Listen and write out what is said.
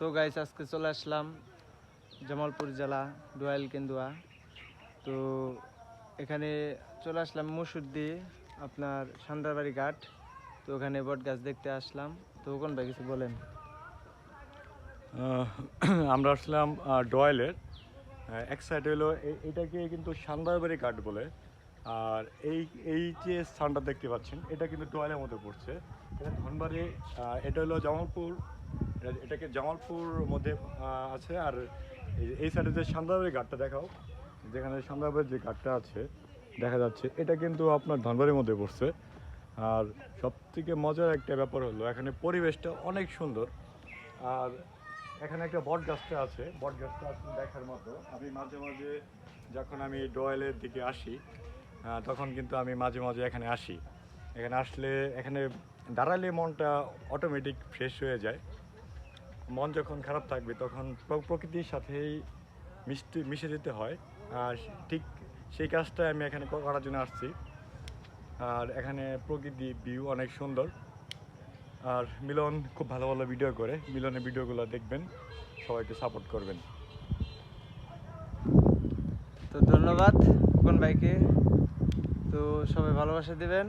তো গাইস আজকে চলে আসলাম জামালপুর জেলা ডোয়াইল কেন্দুয়া। তো এখানে চলে আসলাম মুসুদ্দি আপনার সান্দারবাড়ি ঘাট। তো ওখানে বট গাছ দেখতে আসলাম। তো কোন ভাই কিছু বলেন। আমরা আসলাম ডয়েলের এক সাইড হলো এটাকে কিন্তু সান্দারবাড়ি ঘাট বলে। আর এই এই যে স্থানটা দেখতে পাচ্ছেন এটা কিন্তু ডয়েলের মধ্যে পড়ছে। এটা ধনবাড়ি, এটা হলো জামালপুর, এটাকে জামালপুর মধ্যে আছে। আর এই সাইডে যে সান্দারবাড়ি ঘাটটা দেখাও, যেখানে সান্দারবাড়ির যে ঘাটটা আছে দেখা যাচ্ছে, এটা কিন্তু আপনার ধনবাড়ির মধ্যে পড়ছে। আর সবথেকে মজার একটা ব্যাপার হলো এখানে পরিবেশটা অনেক সুন্দর। আর এখানে একটা বট গাছটা আছে, বট গাছটা আসলে দেখার মতো। আমি মাঝে মাঝে যখন আমি ডয়েলের দিকে আসি তখন কিন্তু আমি মাঝে মাঝে এখানে আসি। এখানে আসলে এখানে দাঁড়ালে মনটা অটোমেটিক ফ্রেশ হয়ে যায়। মন যখন খারাপ থাকবে তখন প্রকৃতির সাথেই মিশে যেতে হয়। আর ঠিক সেই কাজটা আমি এখানে করার জন্য আসছি। আর এখানে প্রকৃতি ভিউ অনেক সুন্দর। আর মিলন খুব ভালো ভালো ভিডিও করে, মিলনের ভিডিওগুলো দেখবেন, সবাইকে সাপোর্ট করবেন। তো ধন্যবাদ কোন ভাইকে। তো সবাই ভালোবাসা দিবেন।